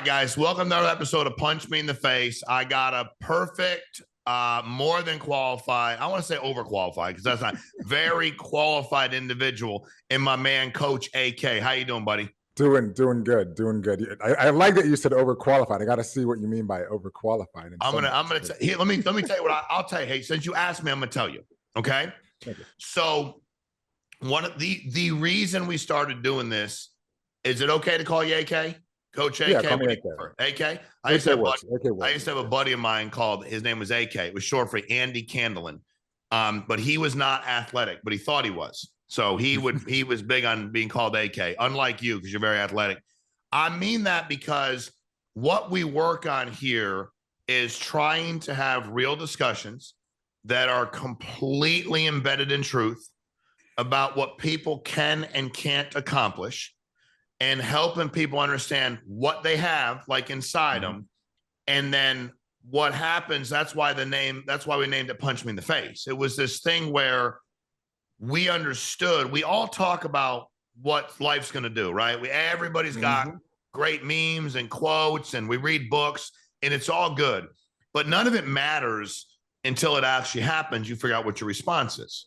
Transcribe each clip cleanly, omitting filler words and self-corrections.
guys, welcome to another episode of Punch Me in the Face. I got a perfect, more than qualified, I want to say overqualified because that's not very qualified individual in my man, Coach AK. How you doing, buddy? Doing good. I like that you said overqualified. I got to see what you mean by overqualified. Here, let me tell you what I'll tell you. Hey, since you asked me, I'm gonna tell you. Okay. So one of the reason we started doing this, is it okay to call you AK? Coach AK? Yeah, call me AK? I used to have a buddy of mine called, his name was AK. It was short for Andy Candlin. But he was not athletic, but he thought he was. So he was big on being called AK, unlike you, because you're very athletic. I mean that because what we work on here is trying to have real discussions that are completely embedded in truth about what people can and can't accomplish, and helping people understand what they have, like inside them, and then what happens. That's why we named it Punch Me in the Face. It was this thing where we understood, we all talk about what life's going to do, right? Everybody's got great memes and quotes, and we read books, and it's all good, but none of it matters until it actually happens. You figure out what your response is.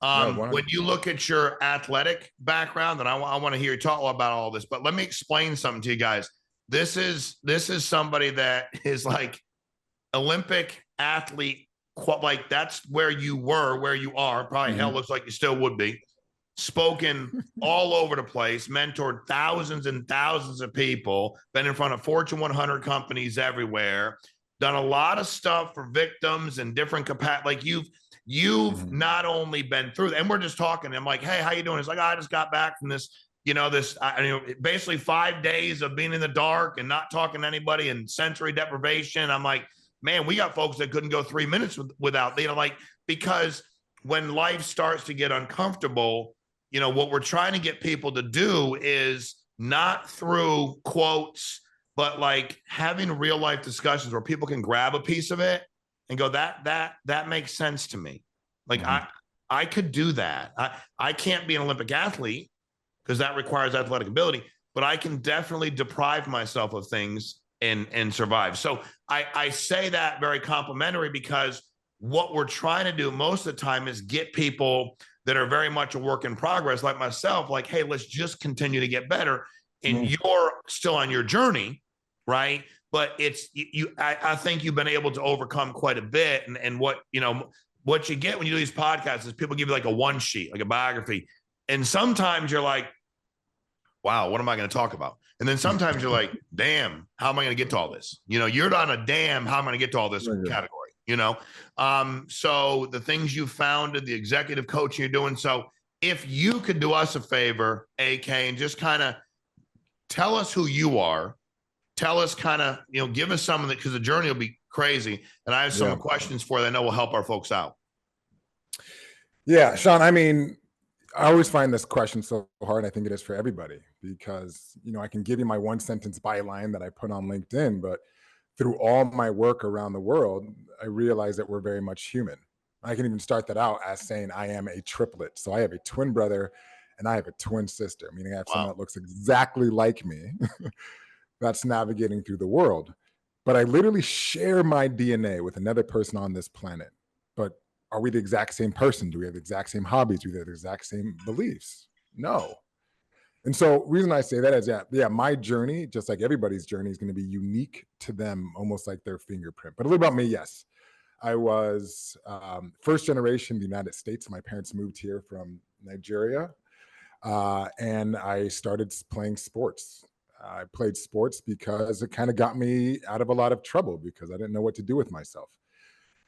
When you look at your athletic background, and I want to hear you talk about all this, but let me explain something to you guys. This is somebody that is like Olympic athlete, like that's where you were, where you are. Probably hell looks like you still would be. Spoken all over the place, mentored thousands and thousands of people, been in front of Fortune 100 companies everywhere, done a lot of stuff for victims and different capacities. Like you've not only been through, and we're just talking. I'm like, hey, how you doing? It's like, I just got back from this, basically 5 days of being in the dark and not talking to anybody and sensory deprivation. I'm like, man, we got folks that couldn't go 3 minutes without, because when life starts to get uncomfortable, what we're trying to get people to do is not through quotes, but like having real life discussions where people can grab a piece of it and go, that makes sense to me. Like I could do that. I can't be an Olympic athlete because that requires athletic ability, but I can definitely deprive myself of things and survive. So I say that very complimentary, because what we're trying to do most of the time is get people that are very much a work in progress, like myself, like, hey, let's just continue to get better. And you're still on your journey, right? But I think you've been able to overcome quite a bit. And what you get when you do these podcasts is people give you like a one sheet, like a biography. And sometimes you're like, wow, what am I going to talk about? And then sometimes you're like, damn, how am I going to get to all this? You're on a damn, how am I going to get to all this category? So the things you founded, the executive coaching you're doing. So if you could do us a favor, AK, and just kind of tell us who you are, tell us give us some of it, because the journey will be crazy. And I have some questions for you that I know will help our folks out. Yeah, Sean, I mean, I always find this question so hard. I think it is for everybody, because, I can give you my one sentence byline that I put on LinkedIn, but through all my work around the world, I realize that we're very much human. I can even start that out as saying I am a triplet. So I have a twin brother and I have a twin sister, meaning I have someone that looks exactly like me that's navigating through the world. But I literally share my DNA with another person on this planet. But are we the exact same person? Do we have the exact same hobbies? Do we have the exact same beliefs? No. And so reason I say that is my journey, just like everybody's journey, is going to be unique to them, almost like their fingerprint. But a little about me, yes. I was first generation in the United States. My parents moved here from Nigeria, and I started playing sports. I played sports because it kind of got me out of a lot of trouble, because I didn't know what to do with myself.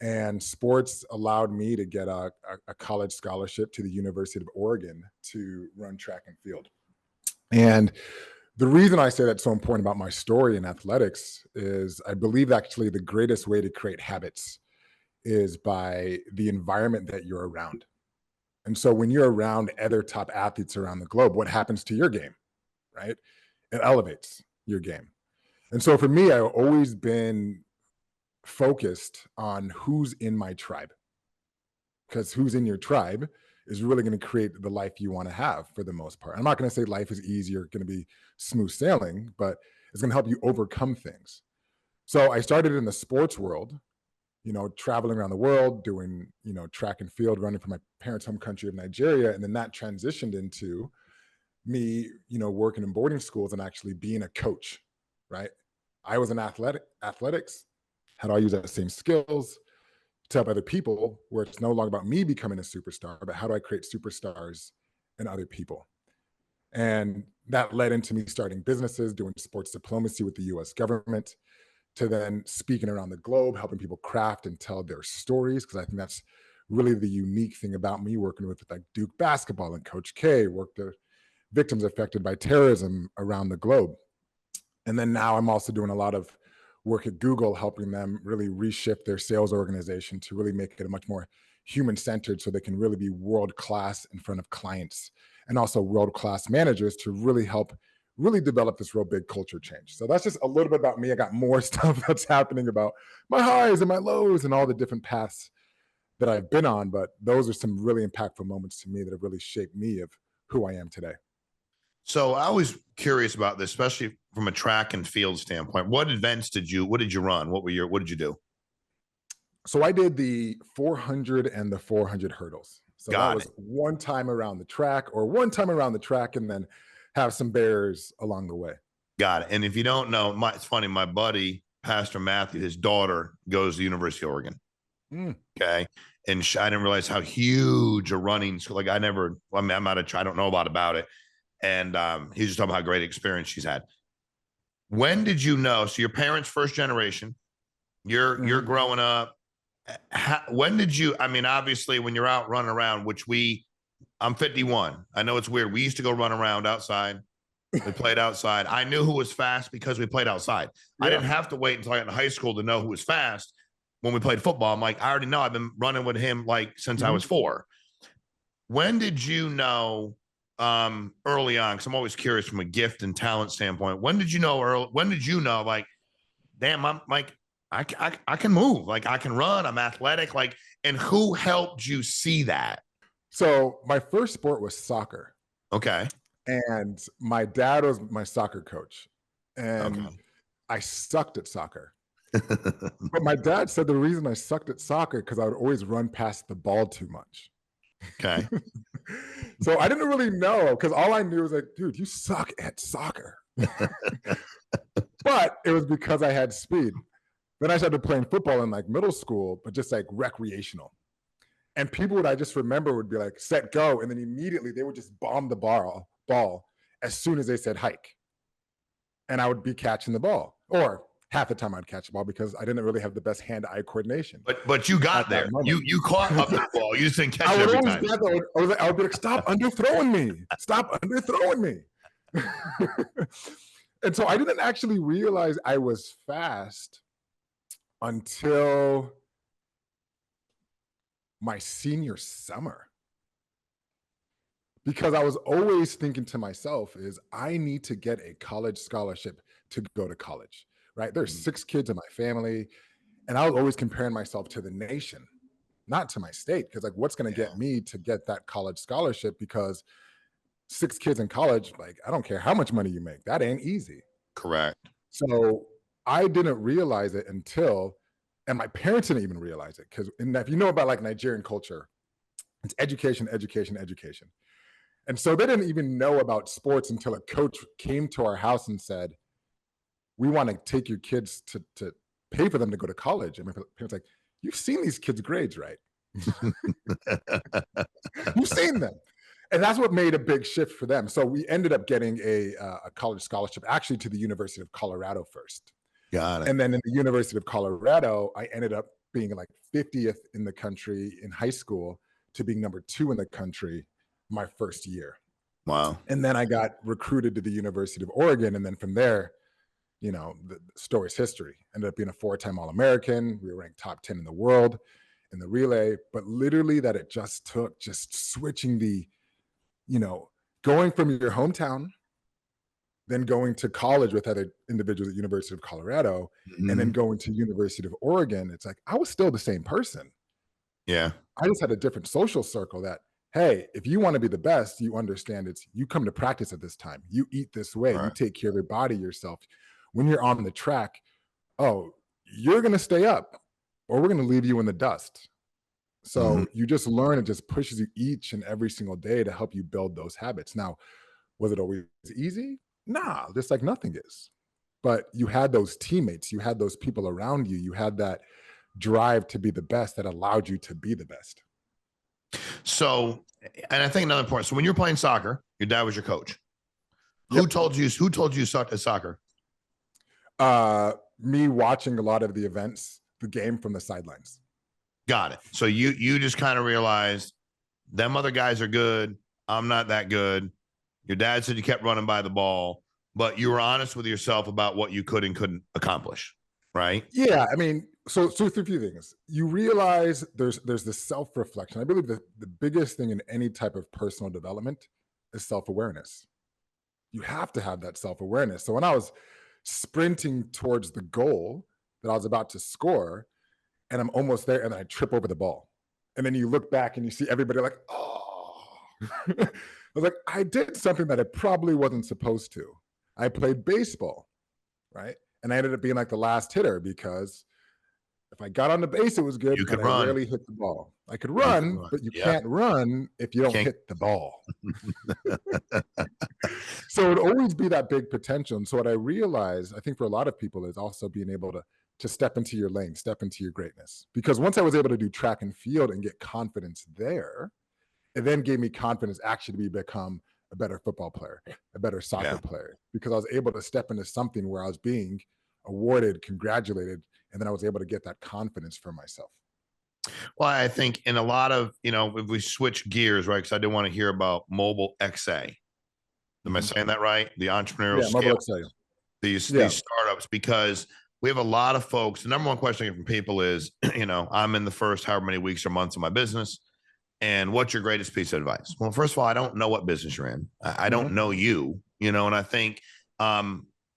And sports allowed me to get a college scholarship to the University of Oregon to run track and field. And the reason I say that's so important about my story in athletics is I believe actually the greatest way to create habits is by the environment that you're around. And so when you're around other top athletes around the globe, what happens to your game, right? It elevates your game. And so for me, I've always been focused on who's in my tribe, because who's in your tribe is really going to create the life you want to have for the most part. I'm not going to say life is easy or going to be smooth sailing, but is going to help you overcome things. So I started in the sports world, traveling around the world, doing, track and field, running for my parents' home country of Nigeria. And then that transitioned into me, working in boarding schools and actually being a coach, right? I was in athletics. How do I use that same skills to help other people, where it's no longer about me becoming a superstar, but how do I create superstars in other people? And that led into me starting businesses, doing sports diplomacy with the US government, to then speaking around the globe, helping people craft and tell their stories. Because I think that's really the unique thing about me, working with like Duke basketball and Coach K, worked with victims affected by terrorism around the globe. And then now I'm also doing a lot of work at Google, helping them really reshift their sales organization to really make it a much more human-centered, so they can really be world-class in front of clients, and also world-class managers to really help really develop this real big culture change. So that's just a little bit about me. I got more stuff that's happening about my highs and my lows and all the different paths that I've been on, but those are some really impactful moments to me that have really shaped me of who I am today. So I was curious about this, especially from a track and field standpoint. What did you run? What did you do? So I did the 400 and the 400 hurdles. So that was one time around the track, and then have some bears along the way. Got it. And if you don't know, it's funny, my buddy, Pastor Matthew, his daughter goes to the University of Oregon. Okay. And I didn't realize how huge a running school, like I don't know a lot about it. And he's just talking about how great experience she's had. When did you know? So your parents, first generation, you're growing up. When did you, obviously when you're out running around, I'm 51. I know it's weird. We used to go run around outside. We played outside. I knew who was fast because we played outside. Yeah. I didn't have to wait until I got in high school to know who was fast. When we played football, I'm like, I already know. I've been running with him like since I was 4. When did you know early on? Because I'm always curious from a gift and talent standpoint. When did you know like, damn, I'm like, I can move, like I can run, I'm athletic, like, and who helped you see that? So my first sport was soccer. Okay. And my dad was my soccer coach, and I sucked at soccer. But my dad said the reason I sucked at soccer because I would always run past the ball too much. Okay. So I didn't really know, because all I knew was like, dude, you suck at soccer. But it was because I had speed. Then I started playing football in like middle school, but just like recreational. And people I just remember would be like, set, go. And then immediately they would just bomb the ball as soon as they said hike. And I would be catching the ball, or half the time I'd catch the ball because I didn't really have the best hand-eye coordination. But you got there. You caught up the ball. You just didn't catch it every time. I would be like, stop underthrowing me. Stop underthrowing me. And so I didn't actually realize I was fast until my senior summer. Because I was always thinking to myself I need to get a college scholarship to go to college, right? There's 6 kids in my family, and I was always comparing myself to the nation, not to my state, because like, what's going to get me to get that college scholarship? Because 6 kids in college, like, I don't care how much money you make, that ain't easy. Correct. So I didn't realize it until, and my parents didn't even realize it, because if you know about like Nigerian culture, it's education, education, education. And so they didn't even know about sports until a coach came to our house and said, we want to take your kids to pay for them to go to college. And my parents like, you've seen these kids' grades, right? You've seen them. And that's what made a big shift for them. So we ended up getting a college scholarship, actually to the University of Colorado first. Got it. And then in the University of Colorado, I ended up being like 50th in the country in high school to being number 2 in the country my first year. Wow. And then I got recruited to the University of Oregon. And then from there, the story's history. Ended up being a 4-time All-American. We were ranked top 10 in the world in the relay. But literally that it just took switching the, going from your hometown, then going to college with other individuals at University of Colorado, and then going to University of Oregon. It's like, I was still the same person. Yeah. I just had a different social circle that, hey, if you want to be the best, you understand you come to practice at this time. You eat this way. Right. You take care of your body yourself. when you're on the track, oh, you're going to stay up or we're going to leave you in the dust. So you just learn, it just pushes you each and every single day to help you build those habits. Now, was it always easy? Nah, just like nothing is. But you had those teammates, you had those people around you, you had that drive to be the best that allowed you to be the best. So, and I think another point. So when you were playing soccer, your dad was your coach. Who told you sucked at soccer? Me watching a lot of the events, the game from the sidelines. Got it. So you just kind of realized them other guys are good. I'm not that good. Your dad said you kept running by the ball, but you were honest with yourself about what you could and couldn't accomplish, right? Yeah, I mean, so a few things. You realize there's this self-reflection. I believe that the biggest thing in any type of personal development is self-awareness. You have to have that self-awareness. So when I was sprinting towards the goal that I was about to score, and I'm almost there, and then I trip over the ball. And then you look back and you see everybody like, oh. I was like, I did something that I probably wasn't supposed to. I played baseball, right? And I ended up being like the last hitter because if I got on the base, it was good, You could but run. I rarely hit the ball. I could run, but you can't run if you don't hit the ball. So it would always be that big potential. And so what I realized, I think for a lot of people, is also being able to step into your lane, step into your greatness. Because once I was able to do track and field and get confidence there, it then gave me confidence actually to become a better football player, a better soccer player, because I was able to step into something where I was being awarded, congratulated, and then I was able to get that confidence for myself. Well, I think in a lot of, if we switch gears, right? Because I do want to hear about Mobile XA. Am I saying that right? The entrepreneurial scale, these startups, because we have a lot of folks. The number one question I get from people is, I'm in the first however many weeks or months of my business. And what's your greatest piece of advice? Well, first of all, I don't know what business you're in. I don't know you, and I think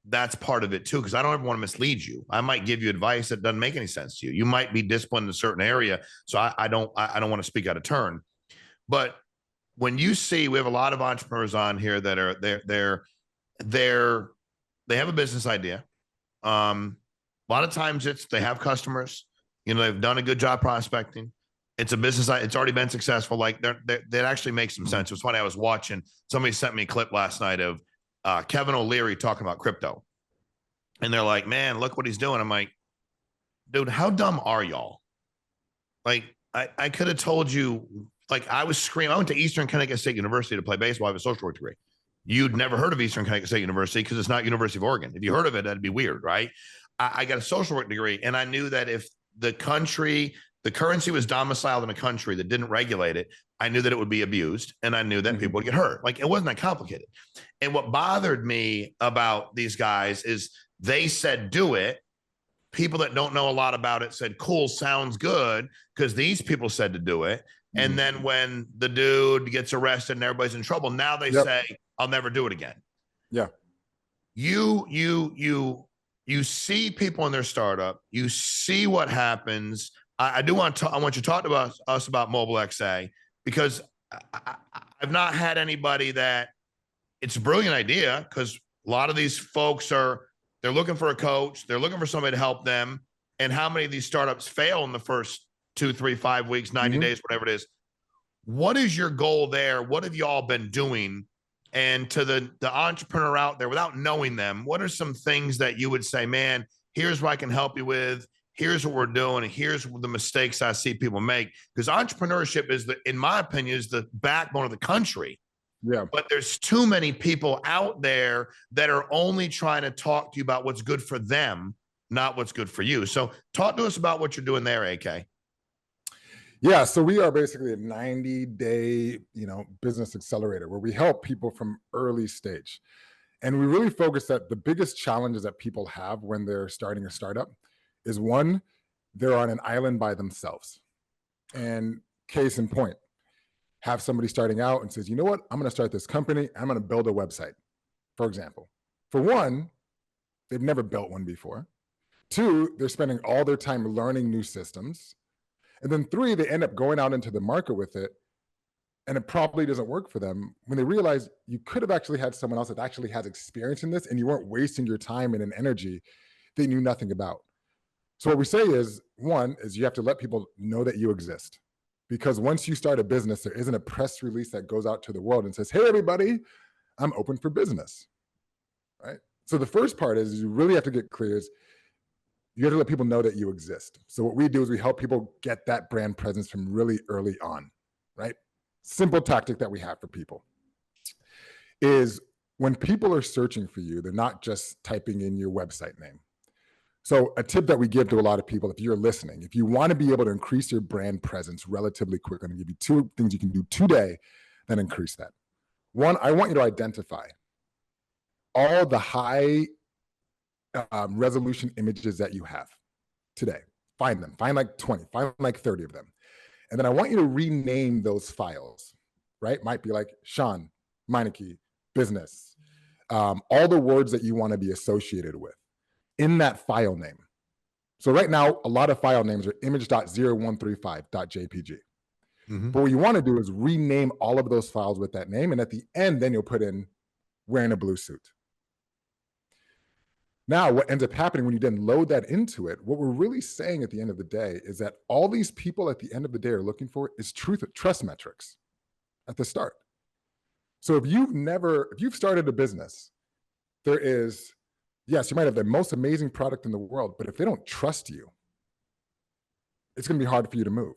that's part of it too, because I don't ever want to mislead you. I might give you advice that doesn't make any sense to you. You might be disciplined in a certain area. So I don't want to speak out of turn. But when you see, we have a lot of entrepreneurs on here that are they have a business idea. A lot of times they have customers, they've done a good job prospecting. It's a business. It's already been successful. Like that actually makes some sense. It was funny. I was watching, somebody sent me a clip last night of Kevin O'Leary talking about crypto. And they're like, man, look what he's doing. I'm like, dude, how dumb are y'all? Like, I could have told you, like, I was screaming. I went to Eastern Connecticut State University to play baseball. I have a social work degree. You'd never heard of Eastern Connecticut State University because it's not University of Oregon. If you heard of it, that'd be weird, right? I got a social work degree, and I knew that if the currency was domiciled in a country that didn't regulate it, I knew that it would be abused, and I knew that people would get hurt. Like, it wasn't that complicated. And what bothered me about these guys is they said, do it. People that don't know a lot about it said, cool, sounds good, because these people said to do it. And then when the dude gets arrested and everybody's in trouble, now they say, I'll never do it again. Yeah. You see people in their startup, you see what happens. I want you to talk to us about Mobile XA, because I've not had anybody that it's a brilliant idea, because a lot of these folks they're looking for a coach. They're looking for somebody to help them. And how many of these startups fail in the first 2, 3, 5 weeks, 90 days, whatever it is. What is your goal there? What have you all been doing? And to the entrepreneur out there, without knowing them, what are some things that you would say, man, here's what I can help you with. Here's what we're doing. And here's the mistakes I see people make. Because entrepreneurship in my opinion, is the backbone of the country. Yeah. But there's too many people out there that are only trying to talk to you about what's good for them, not what's good for you. So talk to us about what you're doing there, AK. Yeah, so we are basically a 90-day, business accelerator where we help people from early stage. And we really focus that the biggest challenges that people have when they're starting a startup is, one, they're on an island by themselves. And case in point, have somebody starting out and says, you know what, I'm going to start this company. I'm going to build a website, for example. For one, they've never built one before. Two, they're spending all their time learning new systems. And then three, they end up going out into the market with it. and it probably doesn't work for them, when they realize you could have actually had someone else that actually has experience in this and you weren't wasting your time and an energy they knew nothing about. So what we say is, one is you have to let people know that you exist. Because once you start a business, there isn't a press release that goes out to the world and says, hey, everybody, I'm open for business, right? So the first part is you really have to get clear is you have to let people know that you exist. So what we do is we help people get that brand presence from really early on, right? Simple tactic that we have for people is when people are searching for you, they're not just typing in your website name. So a tip that we give to a lot of people, if you're listening, if you want to be able to increase your brand presence relatively quick, I'm going to give you 2 things you can do today that increase that. One, I want you to identify all the high resolution images that you have today. Find them, find like 20, find like 30 of them. And then I want you to rename those files, right? Might be like Sean, Meineke, business, all the words that you want to be associated with in that file name. So right now, a lot of file names are image.0135.jpg. But what you want to do is rename all of those files with that name. And at the end, then you'll put in wearing a blue suit. Now, what ends up happening when you then load that into it, what we're really saying at the end of the day is that all these people at the end of the day are looking for is trust metrics at the start. So if you've started a business, there is, yes, you might have the most amazing product in the world, but if they don't trust you, it's going to be hard for you to move.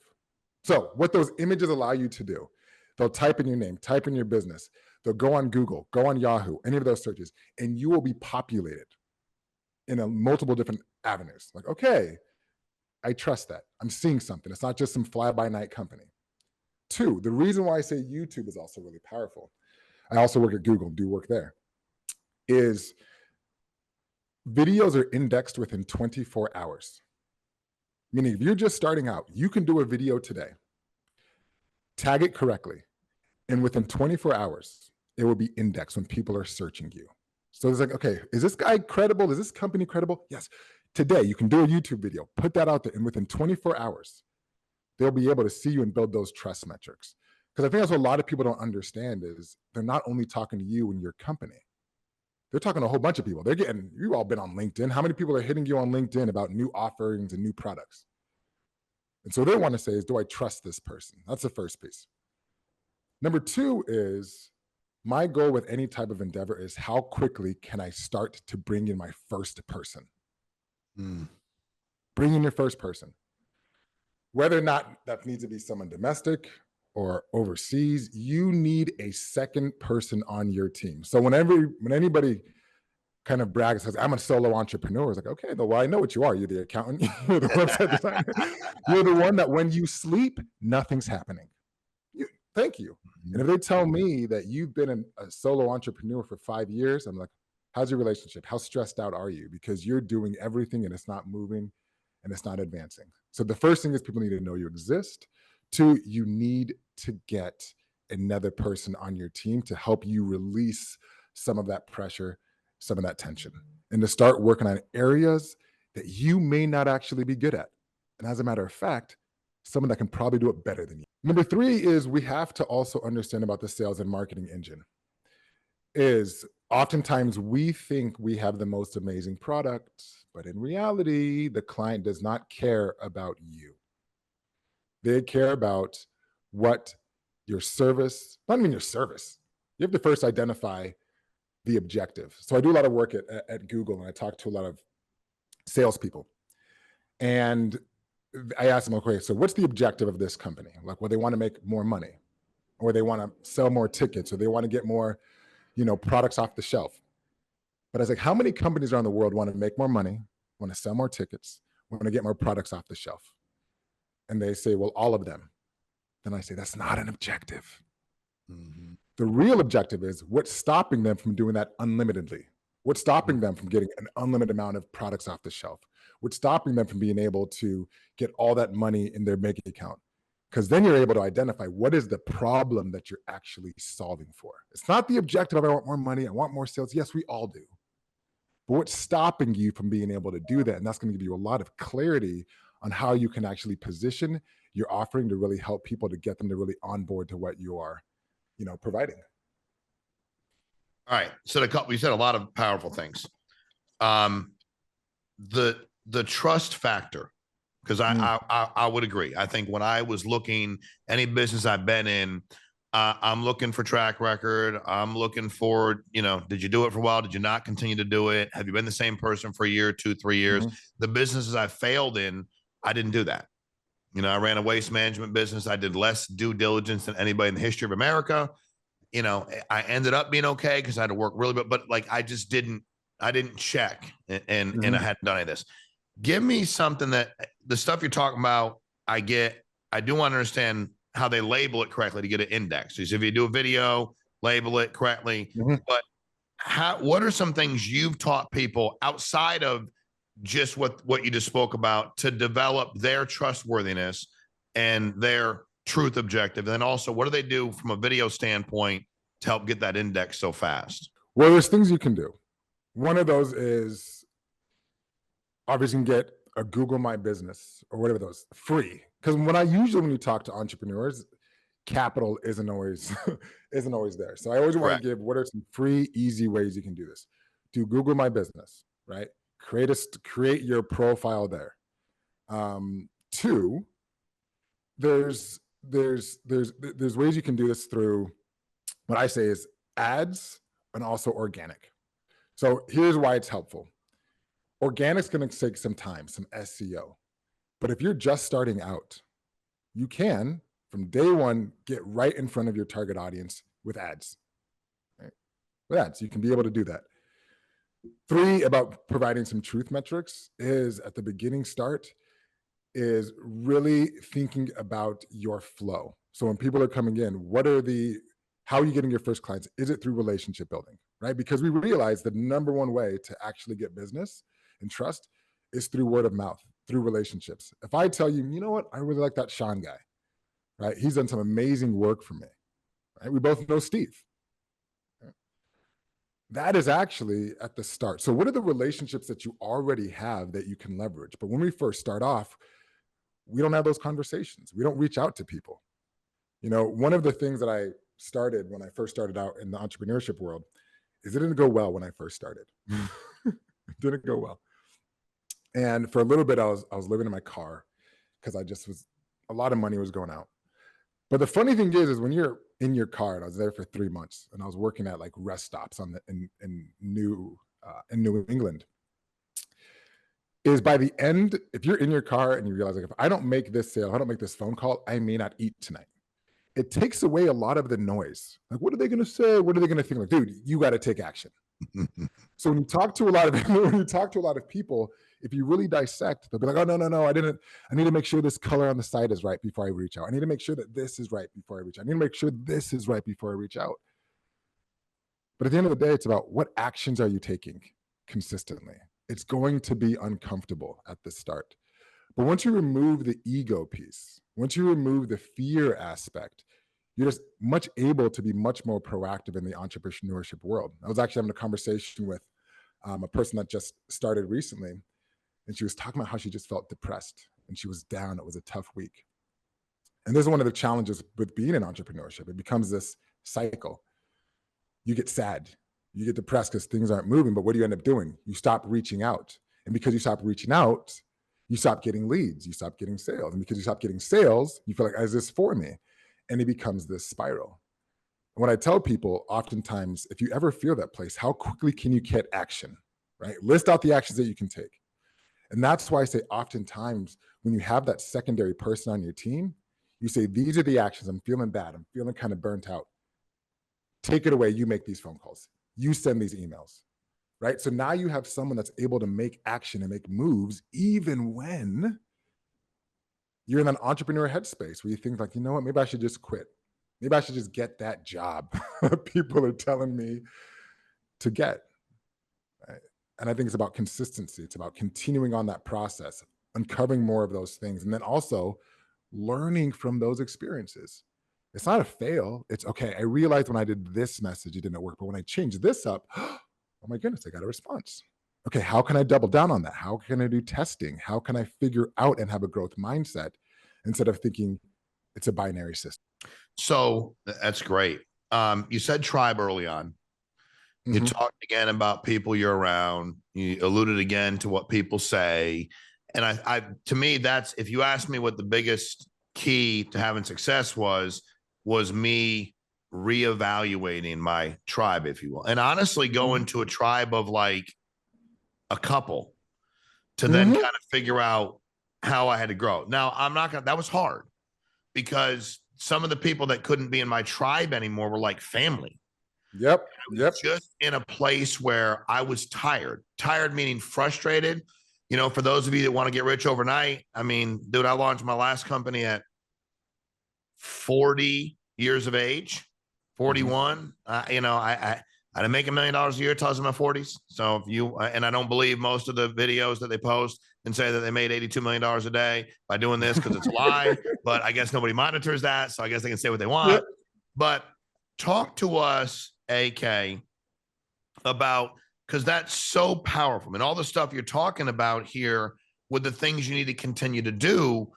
So what those images allow you to do, they'll type in your name, type in your business, they'll go on Google, go on Yahoo, any of those searches, and you will be populated in multiple different avenues. Like, okay, I trust that. I'm seeing something. It's not just some fly-by-night company. 2, the reason why I say YouTube is also really powerful, I also work at Google, do work there, is videos are indexed within 24 hours. Meaning if you're just starting out, you can do a video today, tag it correctly, and within 24 hours, it will be indexed when people are searching you. So it's like, okay, is this guy credible? Is this company credible? Yes. Today, you can do a YouTube video, put that out there, and within 24 hours, they'll be able to see you and build those trust metrics. Because I think that's what a lot of people don't understand is they're not only talking to you and your company. They're talking to a whole bunch of people. You've all been on LinkedIn. How many people are hitting you on LinkedIn about new offerings and new products? And so what they want to say is, do I trust this person? That's the first piece. Number 2 is, my goal with any type of endeavor is how quickly can I start to bring in my first person? Bring in your first person. Whether or not that needs to be someone domestic or overseas, you need a second person on your team. So when anybody kind of brags, says, I'm a solo entrepreneur, it's like, okay, well, I know what you are. You're the accountant, you're the website designer. You're the one that when you sleep, nothing's happening. Thank you. And if they tell me that you've been a solo entrepreneur for 5 years, I'm like, how's your relationship? How stressed out are you? Because you're doing everything and it's not moving and it's not advancing. So the first thing is people need to know you exist. 2, you need to get another person on your team to help you release some of that pressure, some of that tension, and to start working on areas that you may not actually be good at. And as a matter of fact, someone that can probably do it better than you. Number 3 is we have to also understand about the sales and marketing engine. Is oftentimes we think we have the most amazing product, but in reality, the client does not care about you. They care about what your service, not even your service. You have to first identify the objective. So I do a lot of work at Google, and I talk to a lot of salespeople. And I asked them, okay, so what's the objective of this company? Like, well, they want to make more money, or they want to sell more tickets, or they want to get more, products off the shelf. But I was like, how many companies around the world want to make more money, want to sell more tickets, want to get more products off the shelf? And they say, well, all of them. Then I say, that's not an objective. The real objective is what's stopping them from doing that unlimitedly? What's stopping them from getting an unlimited amount of products off the shelf? What's stopping them from being able to get all that money in their bank account? Because then you're able to identify what is the problem that you're actually solving for. It's not the objective of I want more money, I want more sales. Yes, we all do. But what's stopping you from being able to do that? And that's going to give you a lot of clarity on how you can actually position you're offering to really help people to get them to really onboard to what you are, providing. All right. So you said a lot of powerful things. The trust factor, because I would agree. I think when I was looking, any business I've been in, I'm looking for track record. I'm looking for, did you do it for a while? Did you not continue to do it? Have you been the same person for a year, 2, 3 years? The businesses I failed in, I didn't do that. I ran a waste management business. I did less due diligence than anybody in the history of America. I ended up being okay because I had to work really, but like I didn't check and I hadn't done any of this. Give me something that the stuff you're talking about, I get. I do want to understand how they label it correctly to get an index. So if you do a video, label it correctly. But what are some things you've taught people outside of just what you just spoke about to develop their trustworthiness and their truth objective? And then also, what do they do from a video standpoint to help get that index so fast? Well, there's things you can do. One of those is obviously you can get a Google My Business or whatever those free. Because when you talk to entrepreneurs, capital isn't always there. So I always want to give, what are some free, easy ways you can do this? Do Google My Business, right? Create your profile there. 2, there's ways you can do this through what I say is ads and also organic. So here's why it's helpful. Organic's going to take some time, some SEO. But if you're just starting out, you can, from day one, get right in front of your target audience with ads. Right? With ads, you can be able to do that. 3, about providing some truth metrics is at the beginning start is really thinking about your flow. So when people are coming in, how are you getting your first clients? Is it through relationship building, right? Because we realize the number one way to actually get business and trust is through word of mouth, through relationships. If I tell you, you know what, I really like that Sean guy, right? He's done some amazing work for me, right? We both know Steve. That is actually at the start. So what are the relationships that you already have that you can leverage? But when we first start off, we don't have those conversations. We don't reach out to people. One of the things that I started when I first started out in the entrepreneurship world is it didn't go well when I first started. It didn't go well. And for a little bit, I was living in my car because a lot of money was going out. But the funny thing is when you're in your car, and I was there for 3 months, and I was working at like rest stops in New England, is by the end, if you're in your car and you realize, like, if I don't make this sale, if I don't make this phone call, I may not eat tonight. It takes away a lot of the noise. Like, what are they going to say? What are they going to think? Like, dude, you got to take action. So when you talk to a lot of people, if you really dissect, they'll be like, oh, no, I need to make sure this color on the side is right before I reach out. I need to make sure that this is right before I reach out. I need to make sure this is right before I reach out. But at the end of the day, it's about what actions are you taking consistently. It's going to be uncomfortable at the start. But once you remove the ego piece, once you remove the fear aspect, you're just much able to be much more proactive in the entrepreneurship world. I was actually having a conversation with a person that just started recently, and she was talking about how she just felt depressed and she was down. It was a tough week. And this is one of the challenges with being in entrepreneurship. It becomes this cycle. You get sad, you get depressed because things aren't moving, but what do you end up doing? You stop reaching out. And because you stop reaching out, you stop getting leads, you stop getting sales. And because you stop getting sales, you feel like, is this for me? And it becomes this spiral. And what I tell people oftentimes, if you ever feel that place, how quickly can you get action, right? List out the actions that you can take. And that's why I say oftentimes when you have that secondary person on your team, you say, these are the actions. I'm feeling bad. I'm feeling kind of burnt out. Take it away. You make these phone calls. You send these emails, right? So now you have someone that's able to make action and make moves even when you're in an entrepreneur headspace where you think like, you know what, maybe I should just quit. Maybe I should just get that job people are telling me to get. Right? And I think it's about consistency. It's about continuing on that process, uncovering more of those things, and then also learning from those experiences. It's not a fail. It's okay. I realized when I did this message, it didn't work. But when I changed this up, oh my goodness, I got a response. Okay, how can I double down on that? How can I do testing? How can I figure out and have a growth mindset? instead of thinking it's a binary system. So that's great. You said tribe early on. You talked again about people you're around. You alluded again to what people say. And I to me, that's, if you ask me what the biggest key to having success was me reevaluating my tribe, if you will. And honestly, going to a tribe of like a couple to then kind of figure out how I had to grow. Now, I'm not gonna, that was hard because some of the people that couldn't be in my tribe anymore were like family. Yep. Just in a place where I was tired meaning frustrated. You know, for those of you that want to get rich overnight, I mean, dude, I launched my last company at 40 years of age, 41. You know, I didn't make $1 million a year till I was in my 40s. So if you, and I don't believe most of the videos that they post and say that they made $82 million a day by doing this, because it's a lie, but I guess nobody monitors that. So I guess they can say what they want. Yep. But talk to us, AK, about, because that's so powerful. And all the stuff you're talking about here with the things you need to continue to do,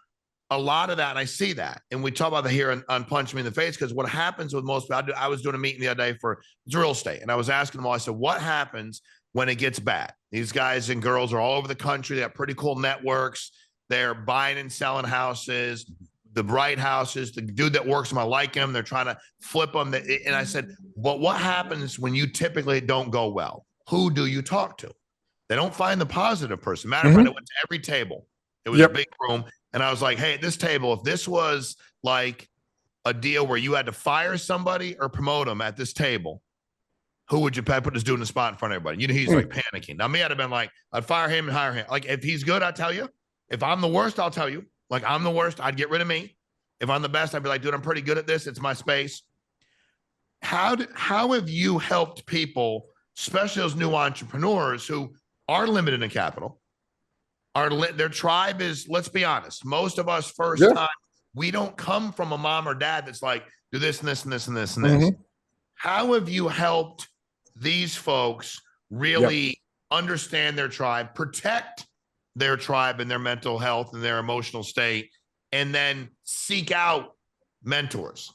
a lot of that, and I see that. And we talk about that here on Punch Me in the Face, because what happens with most people, I was doing a meeting the other day for real estate, and I was asking them all, I said, what happens when it gets bad? These guys and girls are all over the country. They have pretty cool networks. They're buying and selling houses, the right houses. The dude that works them, I like him. They're trying to flip them. And I said, but what happens when you typically don't go well? Who do you talk to? They don't find the positive person. Matter of fact, I went to every table. It was a big room. And I was like, hey, at this table, if this was like a deal where you had to fire somebody or promote them at this table, who would you put this dude in the spot in front of everybody? You know, he's like panicking. Now, me, I'd have been like, I'd fire him and hire him. Like, if he's good, I'll tell you. If I'm the worst, I'll tell you. Like, I'm the worst, I'd get rid of me. If I'm the best, I'd be like, dude, I'm pretty good at this. It's my space. How have you helped people, especially those new entrepreneurs who are limited in capital? Their tribe is, let's be honest, most of us first time, we don't come from a mom or dad that's like, do this and this and this and this and this. How have you helped these folks really understand their tribe, protect their tribe and their mental health and their emotional state, and then seek out mentors?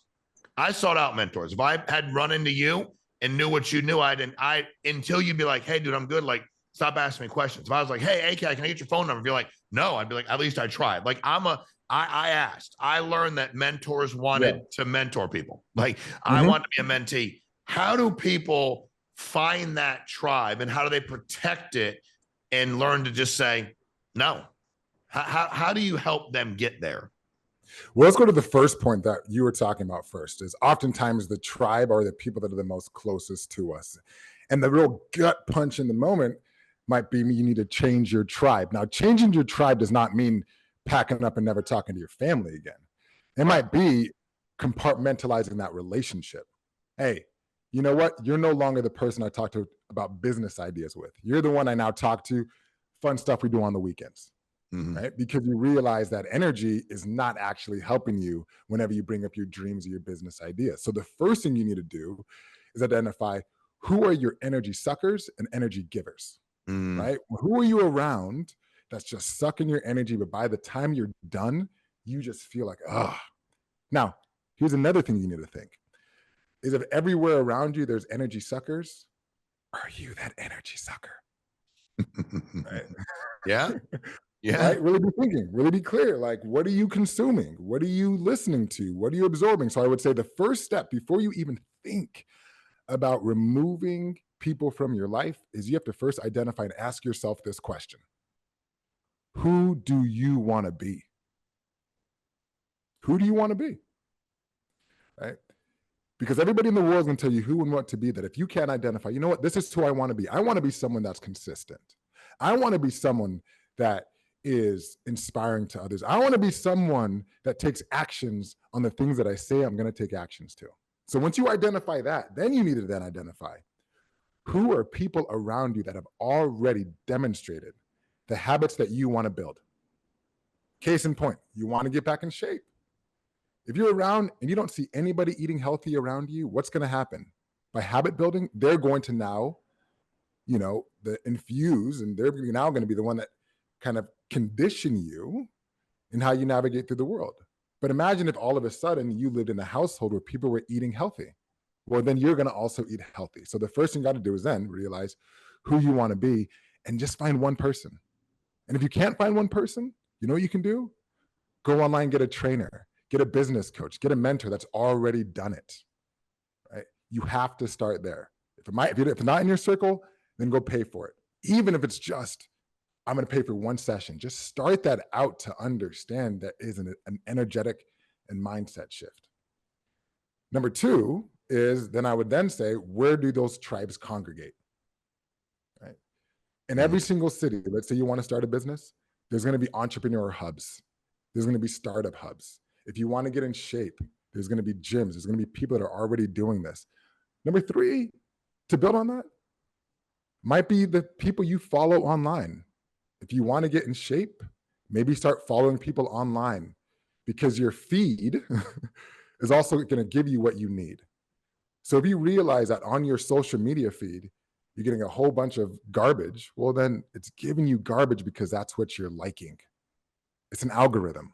I sought out mentors. If I had run into you and knew what you knew, until you'd be like, hey, dude, I'm good. Like, stop asking me questions. If I was like, hey, AK, can I get your phone number? If you're like, no, I'd be like, at least I tried. Like, I asked. I learned that mentors wanted to mentor people. Like, I want to be a mentee. How do people find that tribe, and how do they protect it and learn to just say no? How do you help them get there? Well, let's go to the first point that you were talking about first. Is oftentimes the tribe are the people that are the most closest to us. And the real gut punch in the moment might be you need to change your tribe. Now, changing your tribe does not mean packing up and never talking to your family again. It might be compartmentalizing that relationship. Hey, you know what? You're no longer the person I talk to about business ideas with. You're the one I now talk to fun stuff we do on the weekends, right? Because you realize that energy is not actually helping you whenever you bring up your dreams or your business ideas. So the first thing you need to do is identify who are your energy suckers and energy givers, right? Who are you around that's just sucking your energy, but by the time you're done, you just feel like, ah. Now, here's another thing you need to think, is if everywhere around you there's energy suckers, are you that energy sucker? Right? Yeah. Right? Really be thinking, really be clear. Like, what are you consuming? What are you listening to? What are you absorbing? So I would say the first step before you even think about removing people from your life is you have to first identify and ask yourself this question. Who do you want to be? Who do you want to be? Right? Because everybody in the world is going to tell you who and what to be, that if you can't identify, you know what, this is who I want to be. I want to be someone that's consistent. I want to be someone that is inspiring to others. I want to be someone that takes actions on the things that I say I'm going to take actions to. So once you identify that, then you need to then identify who are people around you that have already demonstrated the habits that you want to build. Case in point, you want to get back in shape. If you're around and you don't see anybody eating healthy around you, what's going to happen? By habit building, they're going to now, infuse, and they're now going to be the one that kind of condition you in how you navigate through the world. But imagine if all of a sudden you lived in a household where people were eating healthy. Well, then you're going to also eat healthy. So the first thing you got to do is then realize who you want to be and just find one person. And if you can't find one person, you know what you can do? Go online, get a trainer, get a business coach, get a mentor that's already done it. Right? You have to start there. If it's not in your circle, then go pay for it. Even if it's just, I'm going to pay for one session. Just start that out to understand that is an energetic and mindset shift. Number two is then I would then say, where do those tribes congregate? Right? In every single city, let's say you want to start a business, there's going to be entrepreneur hubs. There's going to be startup hubs. If you want to get in shape, there's going to be gyms. There's going to be people that are already doing this. Number three, to build on that, might be the people you follow online. If you want to get in shape, maybe start following people online because your feed is also going to give you what you need. So if you realize that on your social media feed, you're getting a whole bunch of garbage, well, then it's giving you garbage because that's what you're liking. It's an algorithm.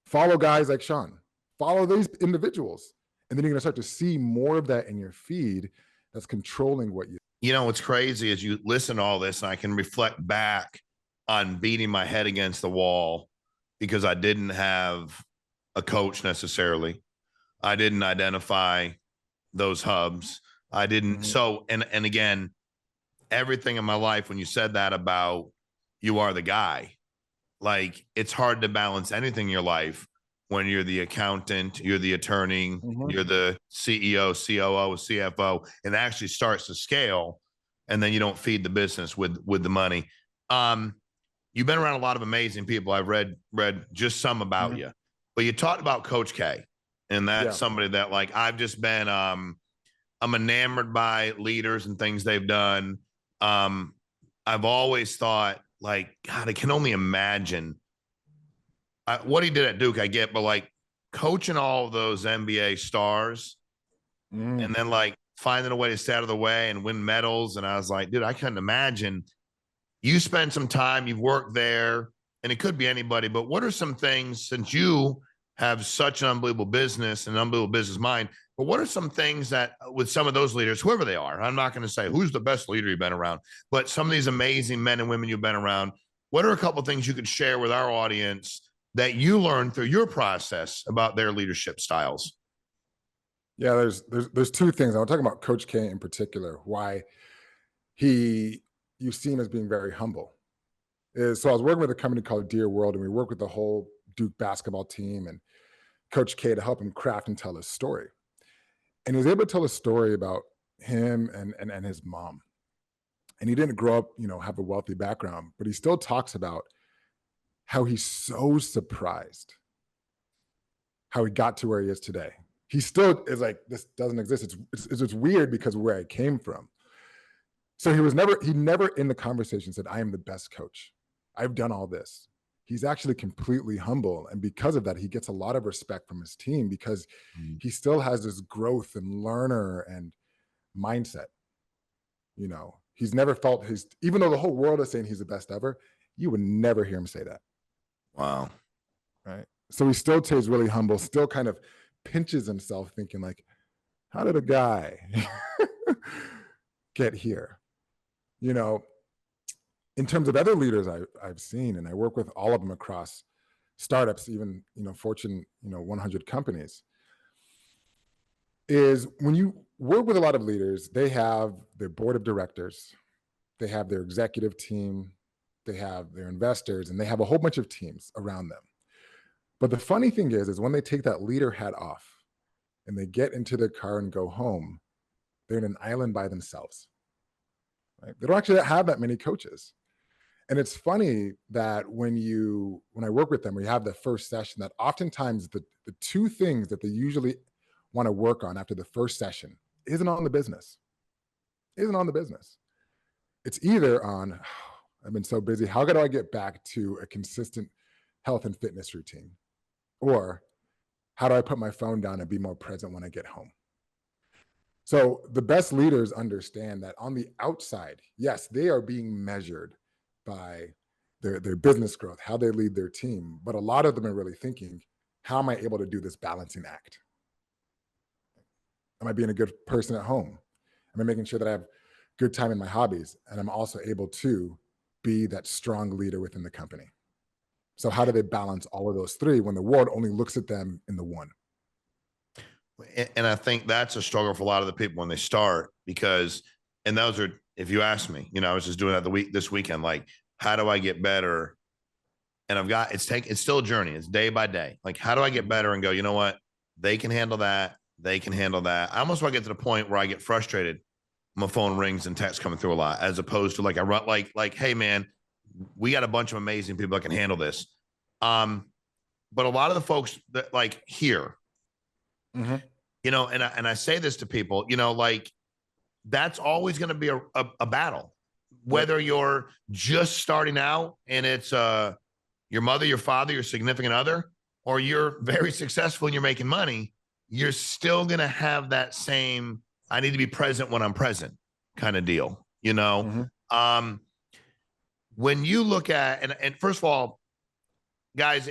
Follow guys like Sean. Follow these individuals. And then you're going to start to see more of that in your feed that's controlling what you. You know, what's crazy is you listen to all this and I can reflect back on beating my head against the wall because I didn't have a coach necessarily. I didn't identify those hubs. I didn't. So, and again, everything in my life, when you said that about you are the guy, like it's hard to balance anything in your life when you're the accountant, you're the attorney, you're the CEO, COO, CFO, and it actually starts to scale. And then you don't feed the business with the money. You've been around a lot of amazing people. I've read just some about you, but you talked about Coach K, and that's somebody that like I've just been I'm enamored by leaders and things they've done. I've always thought like, God, I can only imagine what he did at Duke. I get, but like coaching all of those NBA stars and then like finding a way to stay out of the way and win medals. And I was like, dude, I couldn't imagine. You spend some time, you've worked there, and it could be anybody, but what are some things, since you have such an unbelievable business and an unbelievable business mind, but what are some things that with some of those leaders, whoever they are, I'm not going to say who's the best leader you've been around, but some of these amazing men and women you've been around, what are a couple of things you could share with our audience that you learned through your process about their leadership styles? Yeah, there's two things. I'm talking about Coach K in particular, why you see him as being very humble. So I was working with a company called Dear World, and we work with the whole Duke basketball team and Coach K to help him craft and tell his story. And he was able to tell a story about him and his mom. And he didn't grow up, have a wealthy background, but he still talks about how he's so surprised how he got to where he is today. He still is like, this doesn't exist. It's weird because of where I came from. So he never in the conversation said, I am the best coach. I've done all this. He's actually completely humble. And because of that, he gets a lot of respect from his team because he still has this growth and learner and mindset. He's never felt even though the whole world is saying he's the best ever, you would never hear him say that. Wow. Right. So he still stays really humble, still kind of pinches himself thinking like, how did a guy get here? In terms of other leaders I've seen, and I work with all of them across startups, even, Fortune, 100 companies, is when you work with a lot of leaders, they have their board of directors, they have their executive team, they have their investors, and they have a whole bunch of teams around them. But the funny thing is when they take that leader hat off and they get into their car and go home, they're in an island by themselves. Right? They don't actually have that many coaches. And it's funny that when I work with them, we have the first session that oftentimes the two things that they usually want to work on after the first session isn't on the business. It's either on, I've been so busy, how do I get back to a consistent health and fitness routine? Or how do I put my phone down and be more present when I get home? So the best leaders understand that on the outside, yes, they are being measured by their business growth, how they lead their team. But a lot of them are really thinking, how am I able to do this balancing act? Am I being a good person at home? Am I making sure that I have good time in my hobbies? And I'm also able to be that strong leader within the company. So how do they balance all of those three when the world only looks at them in the one? And I think that's a struggle for a lot of the people when they start, because, and those are, if you ask me, I was just doing that this weekend, like, how do I get better? And it's still a journey. It's day by day. Like, how do I get better and go, you know what? They can handle that. They can handle that. I almost want to get to the point where I get frustrated. My phone rings and texts coming through a lot, as opposed to like, hey man, we got a bunch of amazing people that can handle this. But a lot of the folks that like here, Mm-hmm. and I say this to people, like, that's always going to be a battle, whether you're just starting out and it's your mother, your father, your significant other, or you're very successful and you're making money. You're still going to have that same, I need to be present when I'm present kind of deal, Mm-hmm. When you look at, and first of all, guys,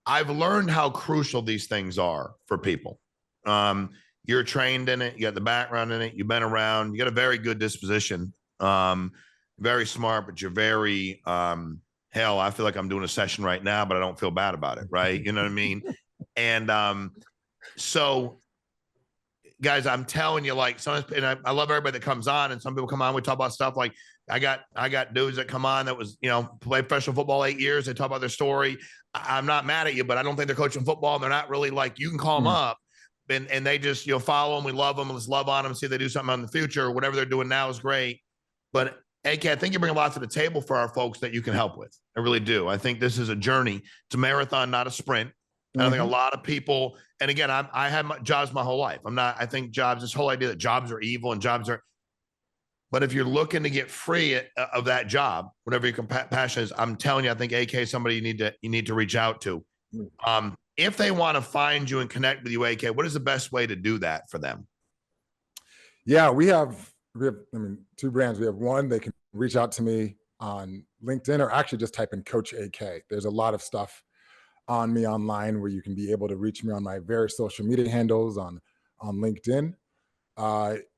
I've learned how crucial these things are for people. You're trained in it. You got the background in it. You've been around. You got a very good disposition. Very smart, but you're very, hell, I feel like I'm doing a session right now, but I don't feel bad about it. Right. You know what I mean? And so, guys, I'm telling you, like, and I love everybody that comes on, and some people come on, we talk about stuff like, I got dudes that come on that was, played professional football 8 years. They talk about their story. I'm not mad at you, but I don't think they're coaching football. And they're not really, like, you can call them up and they just, follow them. We love them. Let's love on them. See if they do something in the future. Whatever they're doing now is great. But AK, I think you bring a lot to the table for our folks that you can help with. I really do. I think this is a journey. It's a marathon, not a sprint. And I think a lot of people, and again, I had jobs my whole life. I think jobs, this whole idea that jobs are evil and jobs are, but if you're looking to get free of that job, whatever your passion is, I'm telling you, I think AK is somebody you need to reach out to. If they want to find you and connect with you, AK, what is the best way to do that for them? Yeah, we have, two brands. We have one, they can reach out to me on LinkedIn, or actually just type in Coach AK. There's a lot of stuff on me online where you can be able to reach me on my various social media handles on LinkedIn.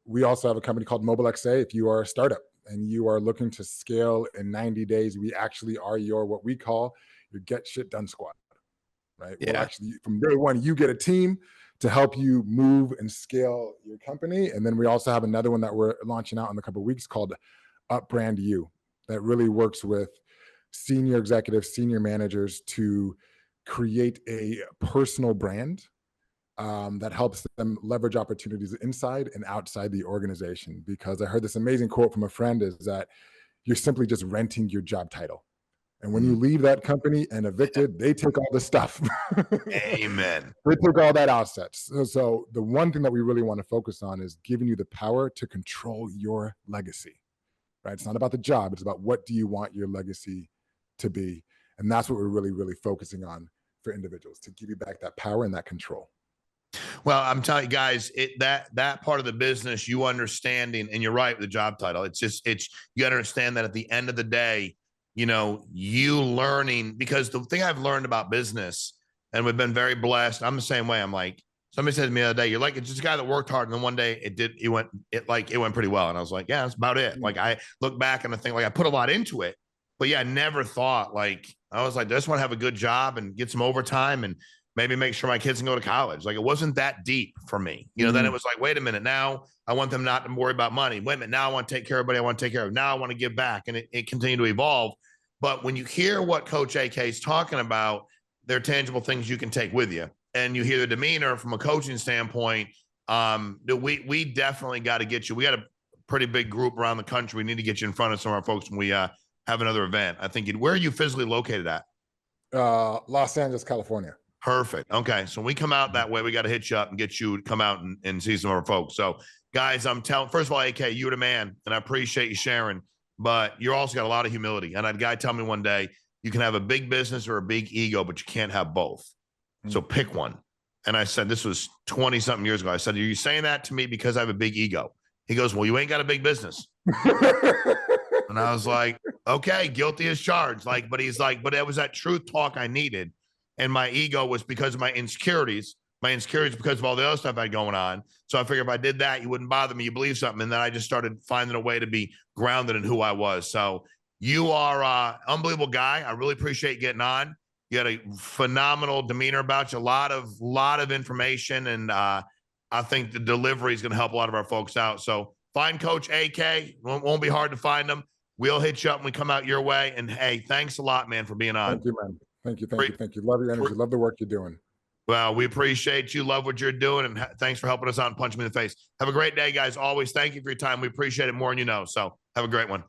We also have a company called Mobile XA. If you are a startup and you are looking to scale in 90 days, we actually are what we call your get shit done squad, right? Yeah. Well, actually, from day one, you get a team to help you move and scale your company. And then we also have another one that we're launching out in a couple of weeks called Up Brand You, that really works with senior executives, senior managers to create a personal brand that helps them leverage opportunities inside and outside the organization. Because I heard this amazing quote from a friend is that you're simply just renting your job title. And when you leave that company and evicted, they take all the stuff. Amen. They take all that assets. So the one thing that we really want to focus on is giving you the power to control your legacy, right? It's not about the job. It's about what do you want your legacy to be. And that's what we're really, really focusing on for individuals, to give you back that power and that control. Well, I'm telling you guys, that part of the business, you understanding, and you're right with the job title. You understand that at the end of the day, you learning, because the thing I've learned about business, and we've been very blessed. I'm the same way. I'm like, somebody said to me the other day, you're like, it's just a guy that worked hard. And then one day it went pretty well. And I was like, yeah, that's about it. Like, I look back and I think, like, I put a lot into it, but yeah, I never thought, like, I was like, I just want to have a good job and get some overtime and maybe make sure my kids can go to college. Like, it wasn't that deep for me. Then it was like, wait a minute, now I want them not to worry about money. Wait a minute, now I want to take care of everybody I want to take care of. Now I want to give back. And it continued to evolve. But when you hear what Coach AK is talking about, they're tangible things you can take with you. And you hear the demeanor from a coaching standpoint, we definitely got to get you. We got a pretty big group around the country. We need to get you in front of some of our folks when we have another event. I think where are you physically located at? Los Angeles, California. Perfect. Okay. So when we come out that way, we got to hit you up and get you to come out and see some of our folks. So guys, I'm telling, first of all, AK, you're the man, and I appreciate you sharing, but you're also got a lot of humility. And I had a guy tell me one day, you can have a big business or a big ego, but you can't have both. So pick one. And I said, this was 20 something years ago. I said, are you saying that to me because I have a big ego? He goes, well, you ain't got a big business. And I was like, okay, guilty as charged. Like, but he's like, but it was that truth talk I needed. And my ego was because of my insecurities. My insecurities because of all the other stuff I had going on. So I figured if I did that, you wouldn't bother me. You believe something. And then I just started finding a way to be grounded in who I was. So you are an unbelievable guy. I really appreciate getting on. You had a phenomenal demeanor about you, a lot of information. And I think the delivery is going to help a lot of our folks out. So find Coach AK. Won't be hard to find him. We'll hit you up when we come out your way. And hey, thanks a lot, man, for being on. Thank you, man. Thank you. Love your energy. Love the work you're doing. Well, we appreciate you. Love what you're doing. And thanks for helping us out and punching me in the face. Have a great day, guys. Always thank you for your time. We appreciate it more than you know. So have a great one.